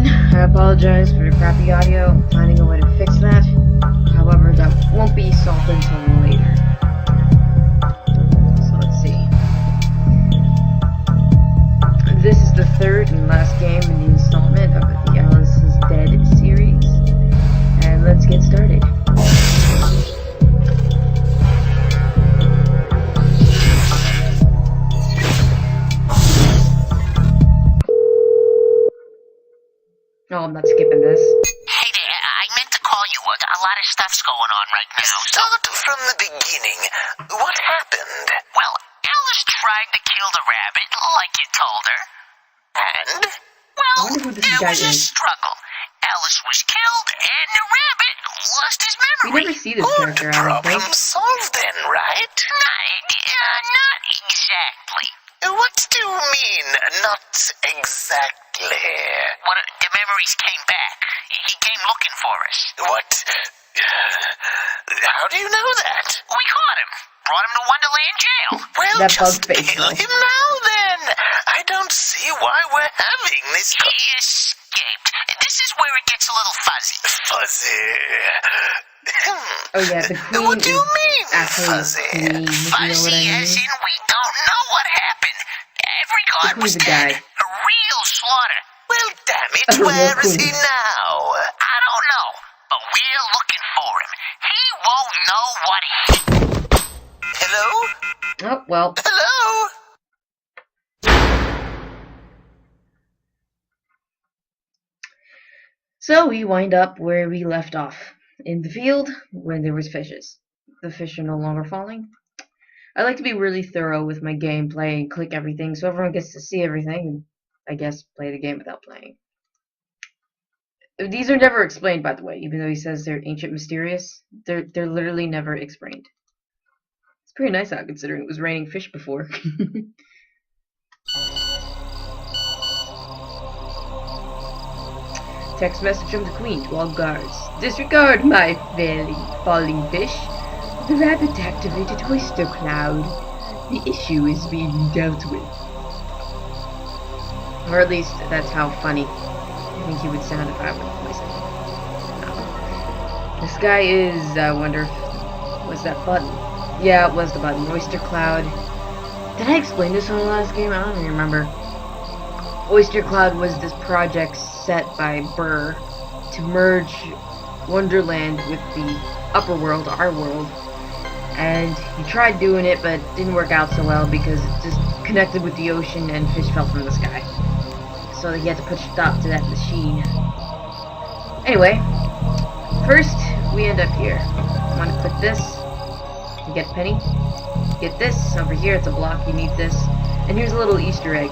everyone. I apologize for the crappy audio. I'm finding a way to fix that. However, that won't be solved until later. So let's see. This is the third and last game in the installment of the Alice is Dead series. And let's get started. No, I'm not skipping this. Hey there, I meant to call you. A lot of stuff's going on right now. Start from the beginning. What happened? Well, Alice tried to kill the rabbit, like you told her. And? Well, there was a struggle. Alice was killed, and the rabbit lost his memory. We never see this character, I don't think. Problem solved then, right? Not exactly. What do you mean, not exactly? Well, the memories came back. He came looking for us. What? How do you know that? We caught him. Brought him to Wonderland Jail. Well, That just bug face, kill though. him now, then. I don't see why we're having this. He escaped. This is where it gets a little fuzzy. Fuzzy. Oh yeah, the queen What do you is mean, actually fuzzy? queen, if you know what Fuzzy I mean. as in we don't know what happened. Every guard The was queen's a guy. dead. A real slaughter. Well, damn it, Oh, where is queen. he now? I don't know, but we're looking for him. He won't know what hit. Hello? Oh, well. Hello? So we wind up where we left off. In the field, when there was fishes. The fish are no longer falling. I like to be really thorough with my gameplay and click everything so everyone gets to see everything and, I guess, play the game without playing. These are never explained, by the way, even though he says they're ancient mysterious. They're literally never explained. It's pretty nice out considering it was raining fish before. Text message from the Queen to all guards. Disregard my falling fish. The rabbit activated oyster cloud. The issue is being dealt with. Or at least that's how funny I think he would sound if I were to voice it. This guy is, I wonder if, was that button? Yeah, it was the button. Oyster cloud. Did I explain this in the last game? I don't even remember. Oyster Cloud was this project set by Burr to merge Wonderland with the upper world, our world. And he tried doing it, but it didn't work out so well because it just connected with the ocean and fish fell from the sky. So he had to put a stop to that machine. Anyway, first we end up here. I'm gonna click this to get Penny. Get this over here, it's a block, you need this. And here's a little Easter egg.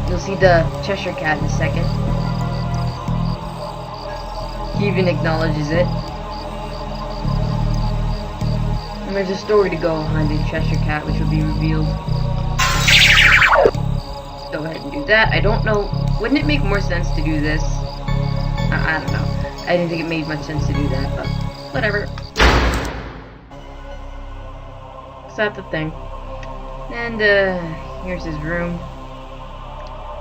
You'll see the Cheshire Cat in a second. He even acknowledges it. And there's a story to go behind the Cheshire Cat, which will be revealed. Go ahead and do that. I don't know. Wouldn't it make more sense to do this? I don't know. I didn't think it made much sense to do that, but whatever. Is that the thing? And, here's his room.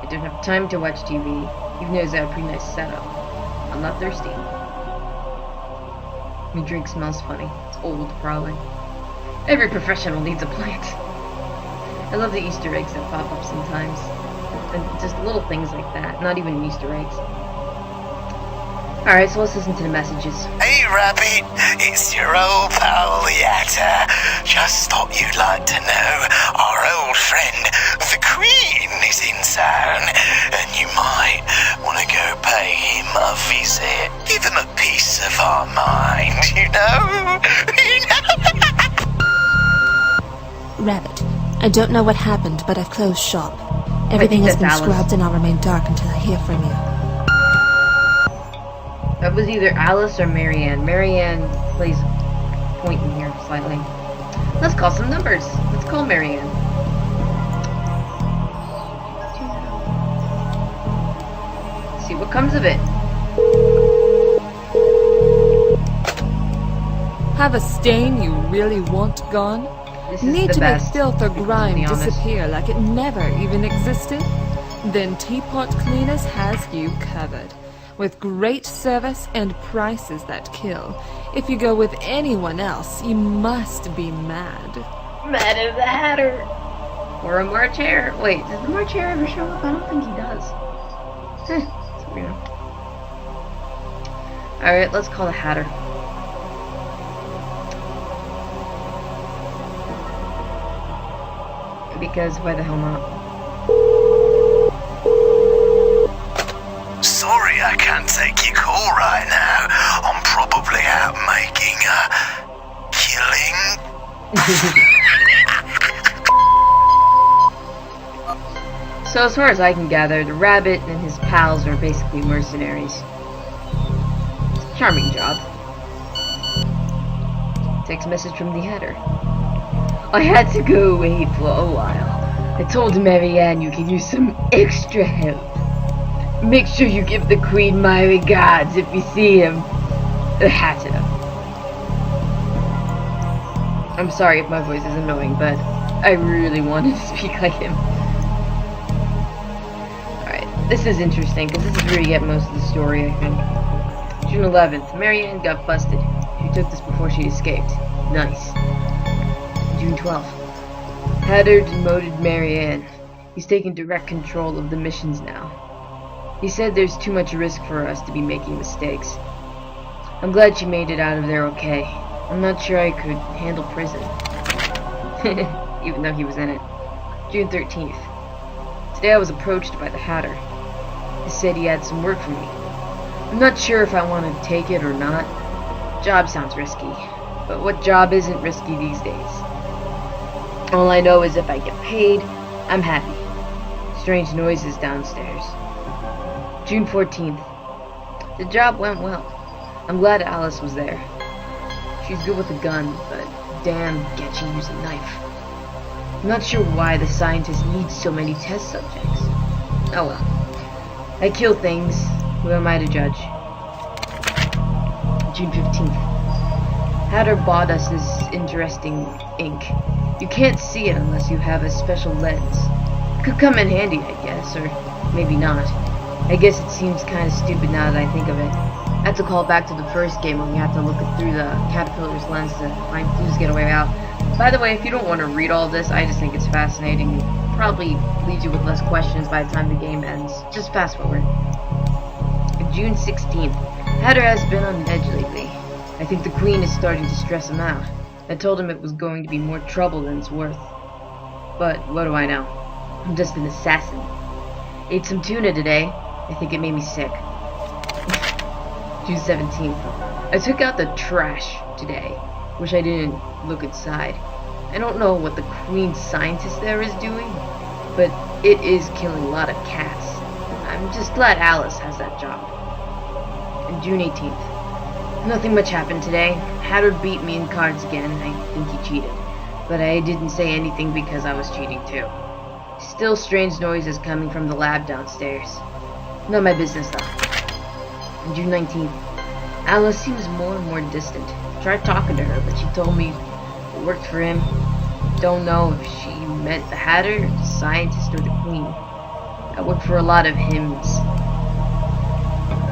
I don't have time to watch TV, even though it's a pretty nice setup. I'm not thirsty. My drink smells funny. It's old, probably. Every professional needs a plant. I love the Easter eggs that pop up sometimes. And just little things like that. Not even Easter eggs. Alright, so let's listen to the messages. Hey, Rabbit, it's your old pal, the actor. Just thought you'd like to know our old friend, the Queen, is in town, and you might want to go pay him a visit. Give him a piece of our mind, you know? Rabbit, I don't know what happened, but I've closed shop. Everything has been that's Alice. scrubbed and I'll remain dark until I hear from you. That was either Alice or Marianne. Marianne plays point in here slightly. Let's call some numbers. Let's call Marianne. See what comes of it. Have a stain you really want gone? This is Need the to make best, filth or to be grime honest. disappear like it never even existed? Then Teapot Cleaners has you covered. With great service and prices that kill. If you go with anyone else, you must be mad. Mad as the Hatter. Or a March Hare. Wait, does the March Hare ever show up? I don't think he does. It's weird. Alright, let's call the Hatter. Because why the hell not? Sorry I can't take your call right now. I'm probably out making a killing. So as far as I can gather, the rabbit and his pals are basically mercenaries. It's a charming job. Takes a message from the Hatter. I had to go away for a while. I told Marianne you can use some extra help. Make sure you give the Queen my regards if you see him. The Hatter. I'm sorry if my voice is annoying, but I really wanted to speak like him. Alright, this is interesting, because this is where you get most of the story, I think. June 11th, Marianne got busted. She took this before she escaped. Nice. June 12th. Hatter demoted Marianne. He's taking direct control of the missions now. He said there's too much risk for us to be making mistakes. I'm glad she made it out of there okay. I'm not sure I could handle prison. Even though he was in it. June 13th. Today I was approached by the Hatter. He said he had some work for me. I'm not sure if I want to take it or not. Job sounds risky. But what job isn't risky these days? All I know is if I get paid, I'm happy. Strange noises downstairs. June 14th. The job went well. I'm glad Alice was there. She's good with a gun, but damn, can't she use a knife? I'm not sure why the scientist needs so many test subjects. Oh well. I kill things. Who am I to judge? June 15th. Hatter bought us this interesting ink. You can't see it unless you have a special lens. It could come in handy, I guess, or maybe not. I guess it seems kind of stupid now that I think of it. I have to call back to the first game when we have to look through the caterpillar's lens to find clues to get away out. By the way, if you don't want to read all this, I just think it's fascinating. It probably leaves you with less questions by the time the game ends. Just fast forward. June 16th. Hatter has been on edge lately. I think the Queen is starting to stress him out. I told him it was going to be more trouble than it's worth. But what do I know? I'm just an assassin. Ate some tuna today. I think it made me sick. June 17th. I took out the trash today. Wish I didn't look inside. I don't know what the Queen scientist there is doing, but it is killing a lot of cats. I'm just glad Alice has that job. And June 18th. Nothing much happened today. Hatter beat me in cards again. I think he cheated. But I didn't say anything because I was cheating too. Still strange noises coming from the lab downstairs. Not my business though. On June 19th. Alice seems more and more distant. Tried talking to her, but she told me it worked for him. Don't know if she meant the Hatter, the scientist, or the Queen. I work for a lot of hymns.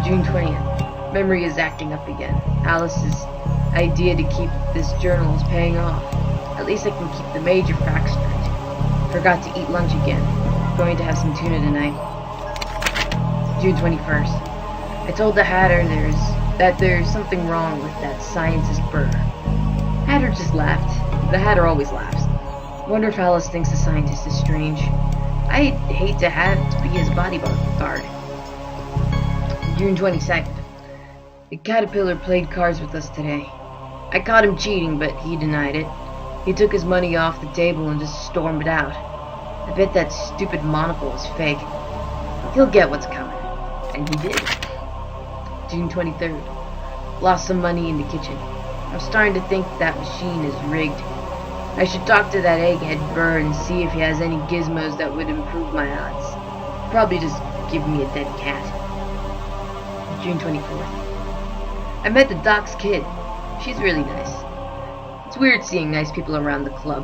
June 20th. Memory is acting up again. Alice's idea to keep this journal is paying off. At least I can keep the major facts straight. Forgot to eat lunch again. Going to have some tuna tonight. June 21st. I told the Hatter there's something wrong with that scientist Burr. Hatter just laughed. The Hatter always laughs. Wonder if Alice thinks the scientist is strange. I'd hate to have to be his bodyguard. June 22nd. The caterpillar played cards with us today. I caught him cheating, but he denied it. He took his money off the table and just stormed out. I bet that stupid monocle is fake. He'll get what's coming. And he did. June 23rd. Lost some money in the kitchen. I'm starting to think that machine is rigged. I should talk to that egghead Burr and see if he has any gizmos that would improve my odds. Probably just give me a dead cat. June 24th. I met the Doc's kid. She's really nice. It's weird seeing nice people around the club.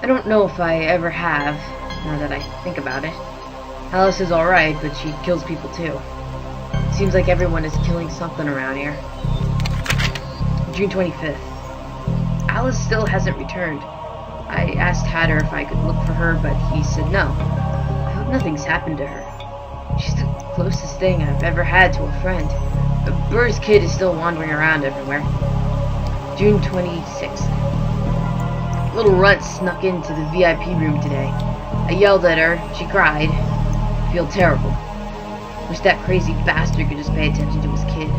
I don't know if I ever have, now that I think about it. Alice is alright, but she kills people too. Seems like everyone is killing something around here. June 25th. Alice still hasn't returned. I asked Hatter if I could look for her, but he said no. I hope nothing's happened to her. She's the closest thing I've ever had to a friend. Burr's kid is still wandering around everywhere. June 26th. Little Runt snuck into the VIP room today. I yelled at her. She cried. I feel terrible. Wish that crazy bastard could just pay attention to his kid.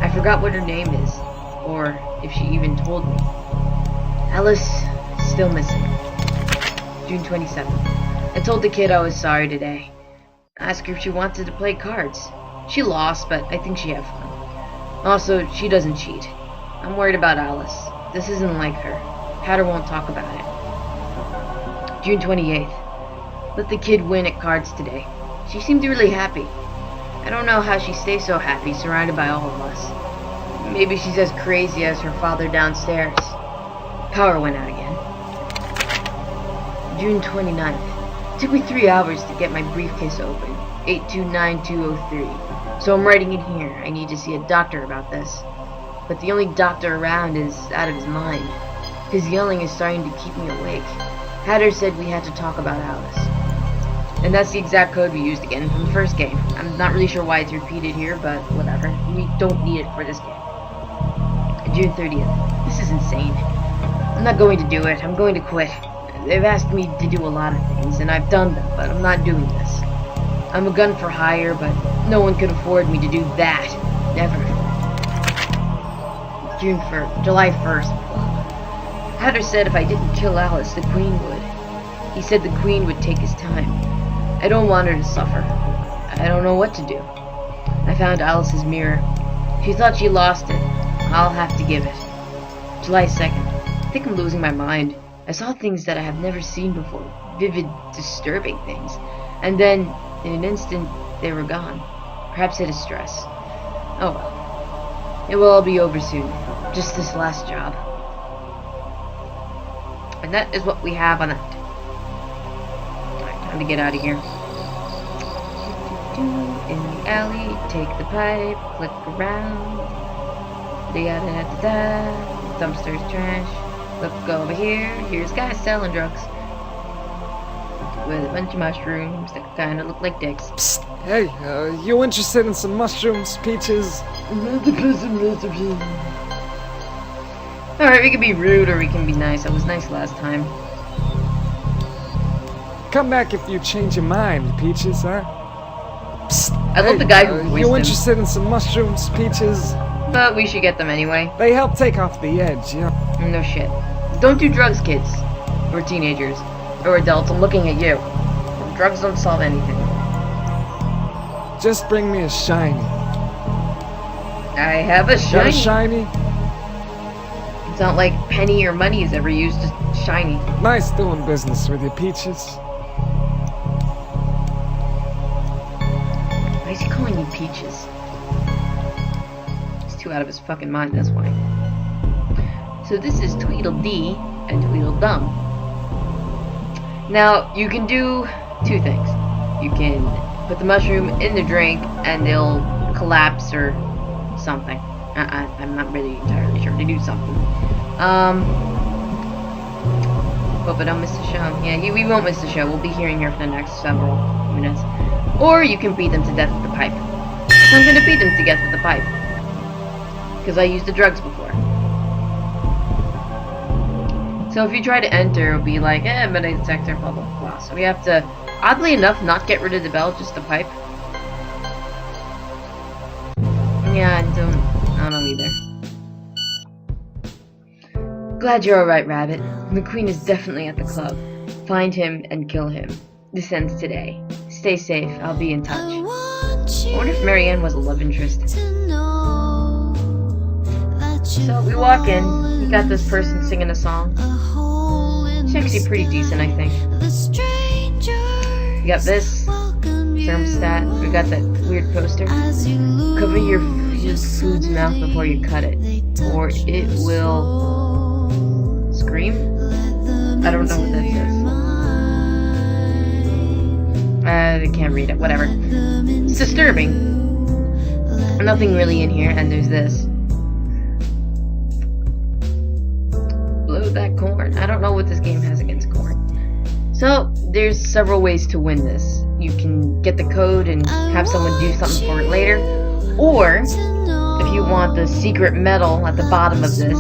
I forgot what her name is, or if she even told me. Alice is still missing. June 27th. I told the kid I was sorry today. I asked her if she wanted to play cards. She lost, but I think she had fun. Also, she doesn't cheat. I'm worried about Alice. This isn't like her. Hatter won't talk about it. June 28th. Let the kid win at cards today. She seemed really happy. I don't know how she stays so happy, surrounded by all of us. Maybe she's as crazy as her father downstairs. Power went out again. June 29th. It took me 3 hours to get my briefcase open. 829203. So I'm writing in here. I need to see a doctor about this. But the only doctor around is out of his mind. His yelling is starting to keep me awake. Hatter said we had to talk about Alice. And that's the exact code we used again from the first game. I'm not really sure why it's repeated here, but whatever. We don't need it for this game. June 30th. This is insane. I'm not going to do it. I'm going to quit. They've asked me to do a lot of things, and I've done them, but I'm not doing this. I'm a gun for hire, but no one could afford me to do that. Never. July 1st. Hatter said if I didn't kill Alice, the Queen would. He said the Queen would take his time. I don't want her to suffer. I don't know what to do. I found Alice's mirror. She thought she lost it. I'll have to give it. July 2nd. I think I'm losing my mind. I saw things that I have never seen before. Vivid, disturbing things. And then, in an instant, they were gone. Perhaps it is stress. Oh well. It will all be over soon. Just this last job. And that is what we have on that. Alright, time to get out of here. In the alley, take the pipe, click around. Da-da-da-da-da. Dumpster's trash. Look over here. Here's guys selling drugs. With a bunch of mushrooms that kind of look like dicks. Psst. Hey, you interested in some mushrooms, Peaches? Alright, we can be rude or we can be nice. I was nice last time. Come back if you change your mind, Peaches, huh? Psst. I love the guy who voiced you him. interested in some mushrooms, Peaches? But we should get them anyway. They help take off the edge, yeah. No shit. Don't do drugs, kids. Or teenagers. Or adults. I'm looking at you. Drugs don't solve anything. Just bring me a shiny. I have a Got shiny. a shiny? It's not like penny or money is ever used to shiny. Nice doing business with you, Peaches. Why is he calling you Peaches? He's too out of his fucking mind, that's why. So this is Tweedledee and Tweedledum. Now, you can do two things. You can put the mushroom in the drink and they'll collapse or something. I'm not really entirely sure. They do something. But don't miss the show. Yeah, we won't miss the show. We'll be hearing here for the next several minutes. Or you can beat them to death with the pipe. So I'm gonna beat them to death with the pipe. Because I used the drugs before. So if you try to enter, it'll be like, metal detector, blah blah blah. So we have to, oddly enough, not get rid of the bell, just the pipe. Yeah, I don't know either. Glad you're alright, Rabbit. The Queen is definitely at the club. Find him and kill him. This ends today. Stay safe, I'll be in touch. I wonder if Marianne was a love interest. So we walk in, we got this person singing a song. She's actually pretty decent, I think. We got this thermostat. We got that weird poster. Cover your food's mouth before you cut it, or it will scream. I don't know what that says. I can't read it. Whatever. It's disturbing. Nothing really in here, and there's this. Blow that corn. I don't know what this game has against corn. So, there's several ways to win this. You can get the code and have someone do something for it later. Or, if you want the secret medal at the bottom of this,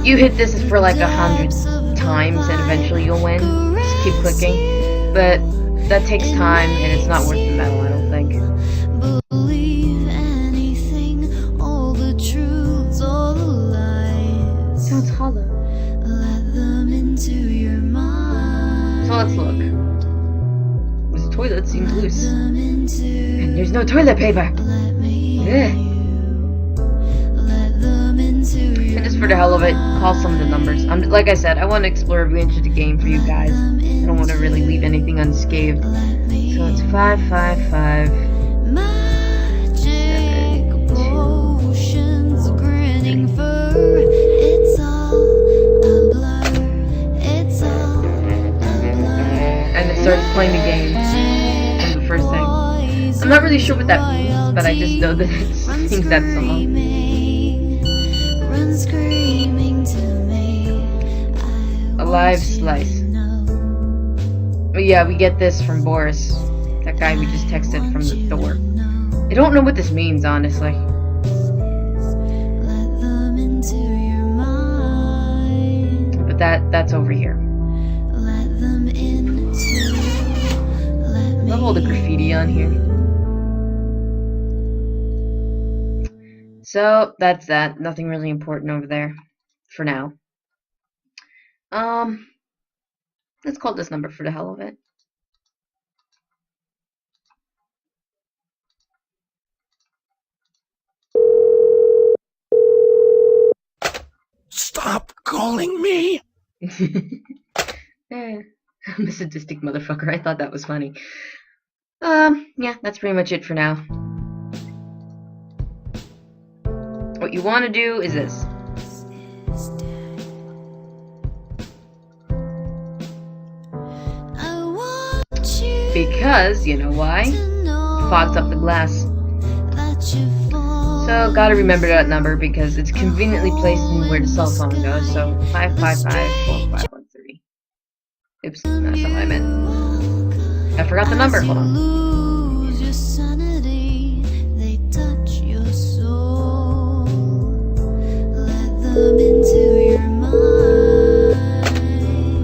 you hit this for like 100 times and eventually you'll win. Just keep clicking. But that takes time and it's not worth the medal, I don't think. Sounds hollow. So let's look. This toilet seems loose. And there's no toilet paper. Ugh. And just for the hell of it, call some of the numbers. Like I said, I want to explore every inch of the game for you guys. I don't want to really leave anything unscathed. So it's 555. Starts playing the game from the first thing. I'm not really sure what that means, but I just know that it sings that song. A live slice. But yeah, we get this from Boris, that guy we just texted from the door. I don't know what this means, honestly. But that's over here. Love all the graffiti on here. So that's that. Nothing really important over there for now. Let's call this number for the hell of it. Stop calling me. I'm a sadistic motherfucker. I thought that was funny. Yeah, that's pretty much it for now. What you want to do is this. Because, you know why? Fogs up the glass. So, gotta remember that number because it's conveniently placed in where the cell phone goes. So, 555-4513. Oops, that's not what I meant. I forgot the number. Hold on.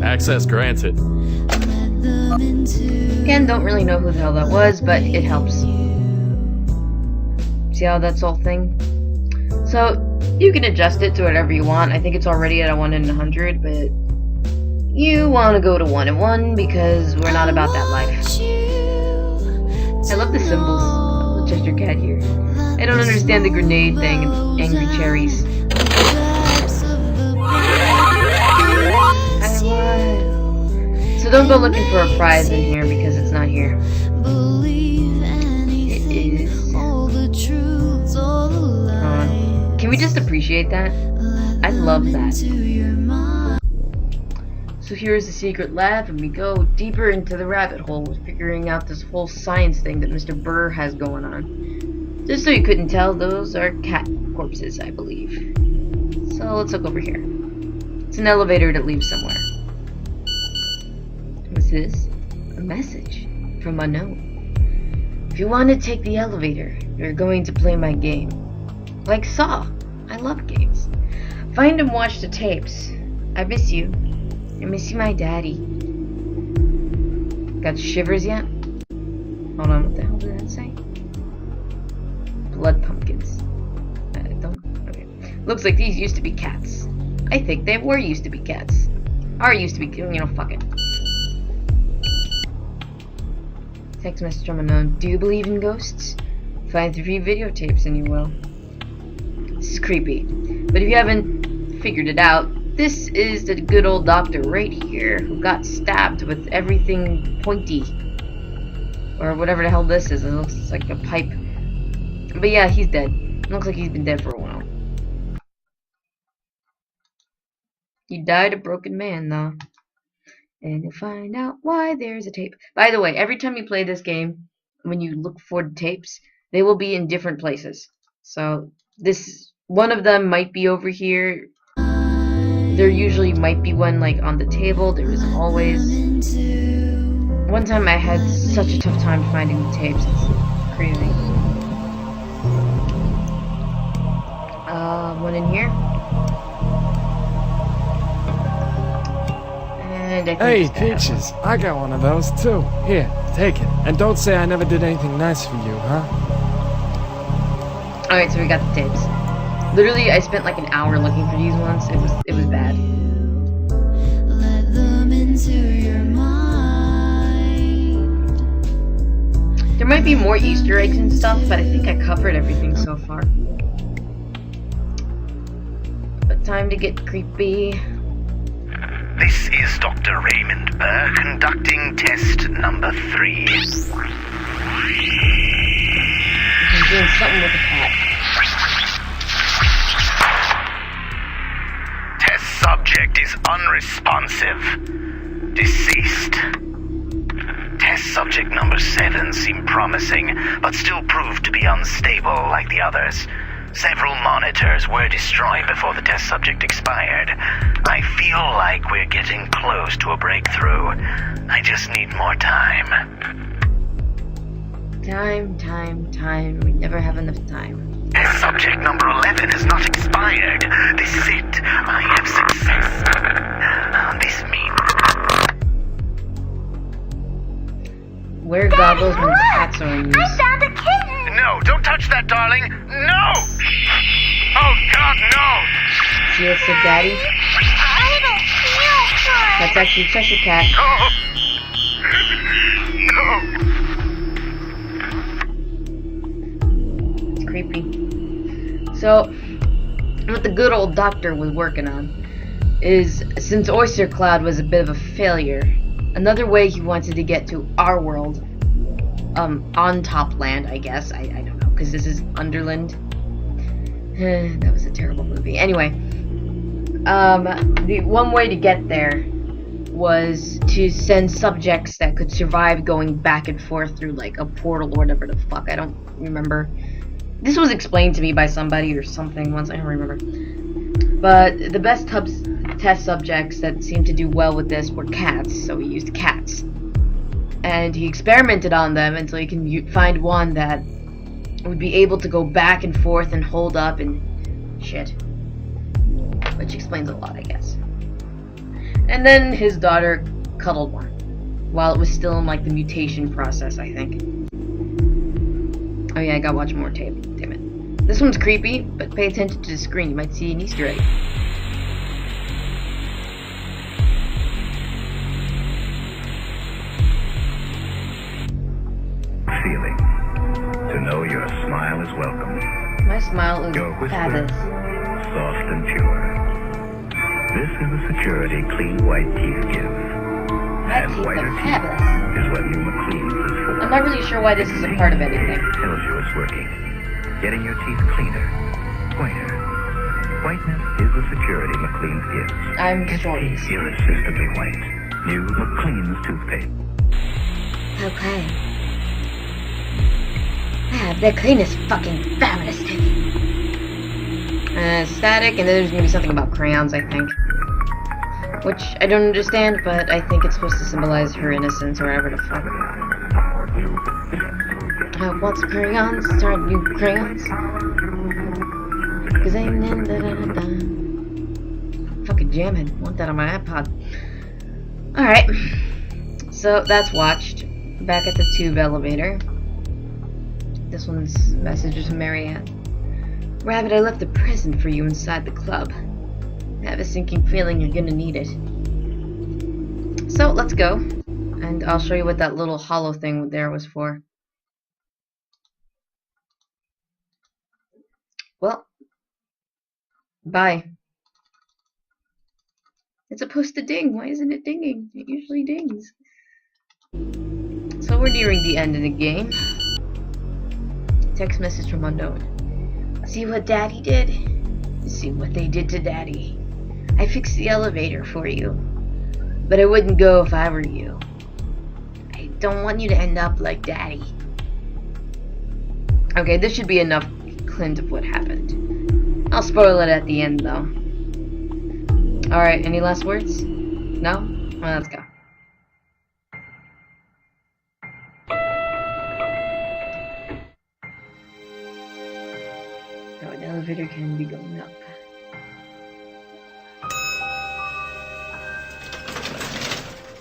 Access granted. Again, don't really know who the hell that was, but it helps. See how that's all thing? So, you can adjust it to whatever you want. I think it's already at a 1 in 100, but you want to go to 1 in 1 because we're not about that life. I love the symbols of the Chester Cat here. I don't understand the grenade thing and angry cherries. So don't go looking for a prize in here because it's not here. It is. Can we just appreciate that? I love that. So here's the secret lab, and we go deeper into the rabbit hole, figuring out this whole science thing that Mr. Burr has going on. Just so you couldn't tell, those are cat corpses, I believe. So let's look over here. It's an elevator that leads somewhere. What's this? A message from unknown. If you want to take the elevator, you're going to play my game. Like Saw. I love games. Find and watch the tapes. I miss you. I miss you, my daddy. Got shivers yet? Hold on, what the hell did that say? Blood pumpkins. Okay. Looks like these used to be cats. I think they were used to be cats. Or used to be, fuck it. Text message from unknown. Do you believe in ghosts? Find 3 videotapes and you will. This is creepy. But if you haven't figured it out, this is the good old doctor right here who got stabbed with everything pointy. Or whatever the hell this is. It looks like a pipe. But yeah, he's dead. It looks like he's been dead for a while. He died a broken man, though. and you'll find out why there's a tape. By the way, every time you play this game, when you look for the tapes, they will be in different places. So this one of them might be over here. There usually might be one like on the table. There isn't always. One time I had such a tough time finding the tapes. It's crazy. One in here. And I think Hey, Peaches, I got one of those too. Here, take it. And don't say I never did anything nice for you, huh? Alright, so we got the tapes. Literally, I spent like an hour looking for these ones. It was bad. Let them into your mind. There might be more Easter eggs and stuff, but I think I covered everything so far. But time to get creepy. This is Dr. Raymond Burr conducting test number 3. I'm doing something with the cat. Test subject is unresponsive. Deceased. Test subject number 7 seemed promising, but still proved to be unstable like the others. Several monitors were destroyed before the test subject expired. I feel like we're getting close to a breakthrough. I just need more time. Time. We never have enough time. Test subject number 11 has not expired. This is it. I have success. This means... Wear goggles when the cats are in use. I found a kitten! No, don't touch that, darling. No! Oh, God, no! See that sick daddy? I don't feel good! That's actually Cheshire Cat. No! It's creepy. So, what the good old doctor was working on is, since Oyster Cloud was a bit of a failure, another way he wanted to get to our world, on top land, I guess. I don't know, because this is Underland. That was a terrible movie. Anyway, the one way to get there was to send subjects that could survive going back and forth through like a portal or whatever the fuck. I don't remember. This was explained to me by somebody or something once. I don't remember. But the best test subjects that seemed to do well with this were cats, so he used cats. And he experimented on them until he can find one that would be able to go back and forth and hold up and shit. Which explains a lot, I guess. And then his daughter cuddled one, while it was still in like the mutation process, I think. Oh yeah, I gotta watch more tape. Damn it. This one's creepy, but pay attention to the screen. You might see an Easter egg. Feeling to know your smile is welcome. My smile is Your whisper, fabulous. soft and pure. This is the security clean white teeth give. My And teeth whiter are teeth fabulous. is what new McLean's is for. I'm not really sure why this is a part of anything. Tells you it's working. Getting your teeth cleaner, whiter. Whiteness is the security McLean's gives. I'm short. Irresistibly white. New McLean's toothpaste. Okay. I have the cleanest fucking fabulous teeth. Static, and then there's gonna be something about crayons, I think. Which I don't understand, but I think it's supposed to symbolize her innocence or whatever the fuck. I want some crayons, start new crayons. Cause ain't in da-da-da-da. Fucking jamming. Want that on my iPod. Alright. So that's watched. Back at the tube elevator. This one's messages from Marianne. Rabbit, I left a present for you inside the club. I have a sinking feeling you're gonna need it. So let's go. And I'll show you what that little hollow thing there was for. Well, bye. It's supposed to ding. Why isn't it dinging? It usually dings. So we're nearing the end of the game. Text message from unknown. See what Daddy did? See what they did to Daddy. I fixed the elevator for you. but I wouldn't go if I were you. I don't want you to end up like Daddy. Okay, this should be enough hint of what happened. I'll spoil it at the end, though. Alright, any last words? No? Well, let's go. Oh, an elevator can be going up.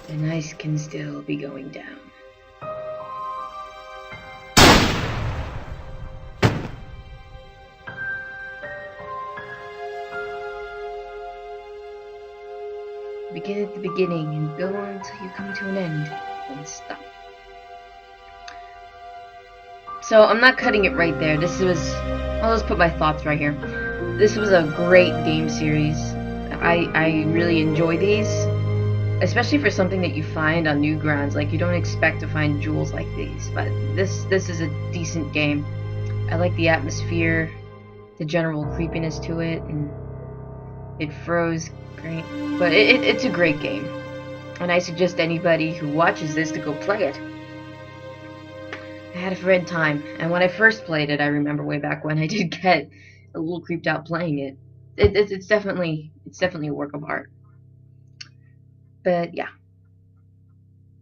And ice can still be going down. Begin at the beginning and go on until you come to an end, then stop. So I'm not cutting it right there. This was, I'll just put my thoughts right here. This was a great game series. I really enjoy these, especially for something that you find on Newgrounds. Like, you don't expect to find jewels like these, but this is a decent game. I like the atmosphere, the general creepiness to it, and it froze great. But it's a great game, and I suggest anybody who watches this to go play it. I had a fun time, and when I first played it, I remember way back when, I did get a little creeped out playing it. It's definitely a work of art. But yeah,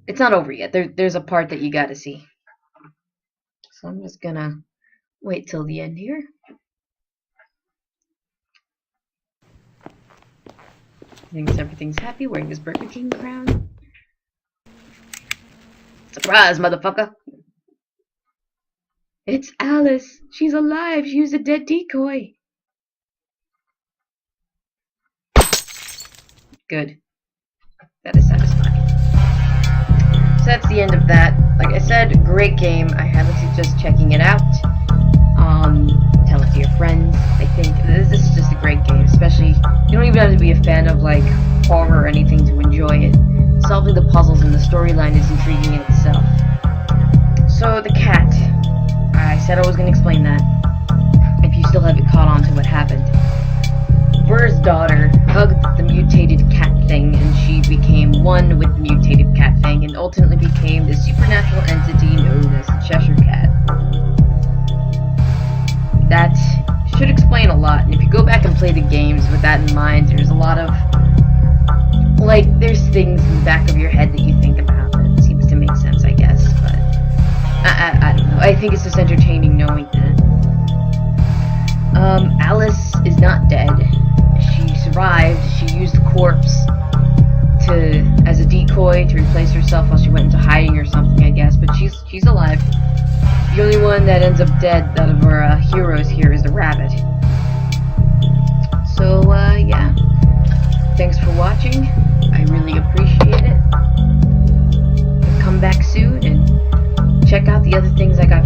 it's not over yet. There's a part that you gotta see. So I'm just gonna wait till the end here. Thinks everything's happy wearing his Burger King crown. Surprise, motherfucker! It's Alice. She's alive. She used a dead decoy. Good. That is satisfying. So that's the end of that. Like I said, great game. I highly suggest checking it out. Tell it to your friends. I think this is just a great game. Especially, you don't even have to be a fan of like horror or anything to enjoy it. Solving the puzzles and the storyline is intriguing in itself. So the cat. I said I was going to explain that. If you still haven't caught on to what happened. Burr's daughter hugged the mutated cat thing, and she became one with the mutated cat thing, and ultimately became the supernatural entity known as the Cheshire Cat. That should explain a lot, and if you go back and play the games with that in mind, there's a lot of, like, there's things in the back of your head that you think about that seems to make sense, I guess, but I don't know. I think it's just entertaining knowing that. Alice is not dead. She survived. She used the corpse as a decoy to replace herself while she went into hiding or something, I guess. But she's alive. The only one that ends up dead out of our heroes here is the rabbit. So yeah. Thanks for watching. I really appreciate it. Come back soon and check out the other things I got